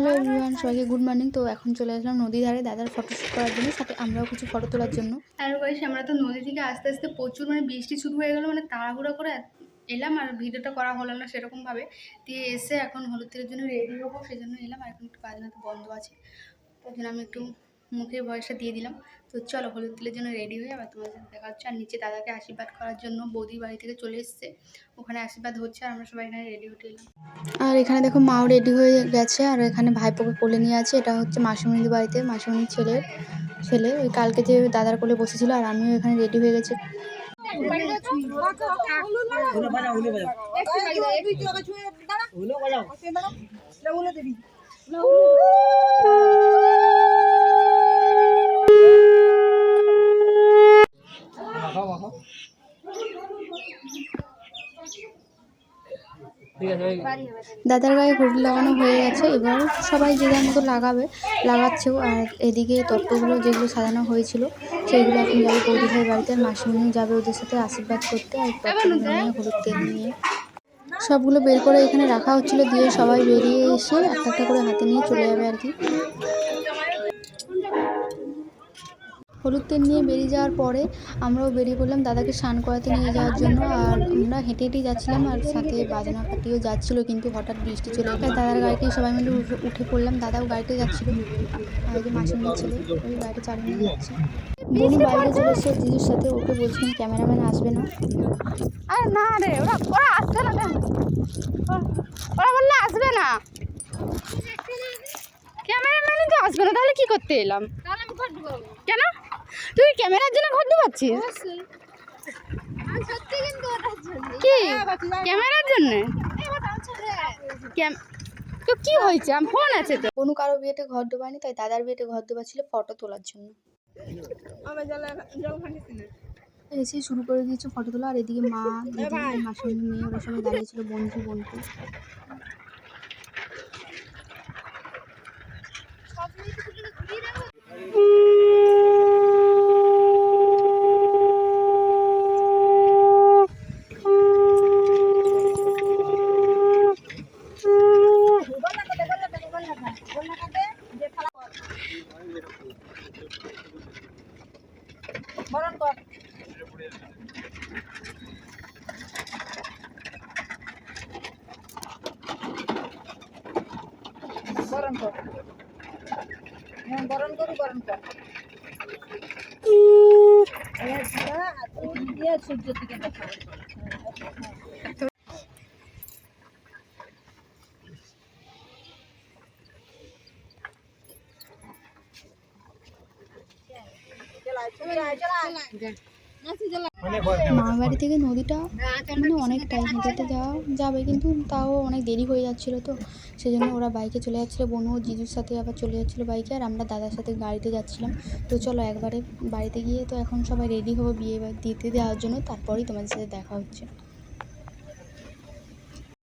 Hello everyone, সবাইকে good morning. তো এখন চলে আসলাম নদীর ধারে দাদার ফটোশ্যুট করার জন্য, সাথে আমরাও কিছু ফটো তোলার জন্য। হ্যালো গাইস, আমরা তো নদী থেকে আস্তে আস্তে প্রচুর বৃষ্টি শুরু হয়ে গেলো, তাড়াহুড়ো করে এলাম আর ভিডিওটা করা হলো না সেরকমভাবে। দিয়ে এসে এখন হলুদ তেলের জন্য রেডি হবো, সেই জন্য এলাম। আর এখন একটু বাজনা তো বন্ধ আছে, তার জন্য আমি একটু মুখের বয়সটা দিয়ে দিলাম। তো চলো হলুদ তেলের জন্য রেডি হয়ে আবার তোমাদের সাথে দেখা হচ্ছে। আর নিচে দাদাকে আশীর্বাদ করার জন্য বৌদির বাড়ি থেকে চলে এসছে, ওখানে আশীর্বাদ হচ্ছে আর আমরা সবাই এখানে রেডি হতে এলাম। আর এখানে দেখো মাও রেডি হয়ে গেছে, আর এখানে ভাইপোকে কোলে নিয়ে আছে। এটা হচ্ছে মাসিমণির বাড়িতে, মাসিমণির ছেলে ওই কালকে যে দাদার কোলে বসেছিল। আর আমিও এখানে রেডি হয়ে গেছি। দাদার গায়ে হলুদ লাগানো হয়ে গেছে, এবার সবাই যে যার মতো লাগাচ্ছেও। আর এদিকে তত্ত্বগুলো যেগুলো সাজানো হয়েছিল সেইগুলো এখন যাবে বৌদি ভাইয়ের বাড়িতে, আর মাসিমণি যাবে ওদের সাথে আশীর্বাদ করতে। আর তত্ত্বগুলো নিয়ে হলুদ তেল নিয়ে সবগুলো বের করে এখানে রাখা হচ্ছিল, দিয়ে সবাই বেরিয়ে এসে একটা একটা করে হাতে নিয়ে চলে যাবে আর কি। হলুদ তেল নিয়ে বেরিয়ে যাওয়ার পরে আমরাও বেরিয়ে পড়লাম দাদাকে স্নান করাতে নিয়ে যাওয়ার জন্য। আর আমরা হেঁটে হেঁটেই যাচ্ছিলাম, আর সাথে বাজনা পাটিও যাচ্ছিলো, কিন্তু হঠাৎ বৃষ্টি চলে এলো। দাদার গাড়িতেই সবাই মিলে উঠে পড়লাম, দাদাও গাড়িতে যাচ্ছিলো। আর এই যে মাসিমণির ছেলে ওই গাড়িটা চালিয়ে নিয়ে যাচ্ছে। বোন বাইরে চলে এসছে দিদির সাথে, ওকে বলছিলাম ক্যামেরাম্যান আসবে না। আরে না রে, ওরা আসবে না, ওরা বললে আসবে না, ক্যামেরাম্যানই তো আসবে না, তাহলে কি করতে এলাম? কেন তুই ক্যামেরার জন্য ঘর পাচ্ছিস? কি ক্যামেরার জন্য? তো কি হয়েছে, আমার ফোন আছে তো। কোনো কারো বিয়েতে ঘর ডোবায়নি, তাই দাদার বিয়েতে ঘর ডোবা ছিল ফটো তোলার জন্য। এসে শুরু করে দিয়েছে ফটো তোলা। আর এদিকে মা, দিদি, মাসিমণি, মেয়ে ওরা সবাই দাঁড়িয়েছিল বন্ধু। বরণ কর সূর্য থেকে দেখা মামার বাড়ি থেকে নদীটা অনেকটাই হেঁটে যাবে, কিন্তু তাও অনেক দেরি হয়ে যাচ্ছিলো, তো সেই জন্য ওরা বাইকে চলে যাচ্ছিলো। বোনও জিজুর সাথে আবার চলে যাচ্ছিলো বাইকে, আর আমরা দাদার সাথে গাড়িতে যাচ্ছিলাম। তো চলো একবারে বাড়িতে গিয়ে তো এখন সবাই রেডি হবো বিয়ে দিতে দেওয়ার জন্য, তারপরেই তোমাদের সাথে দেখা হচ্ছে।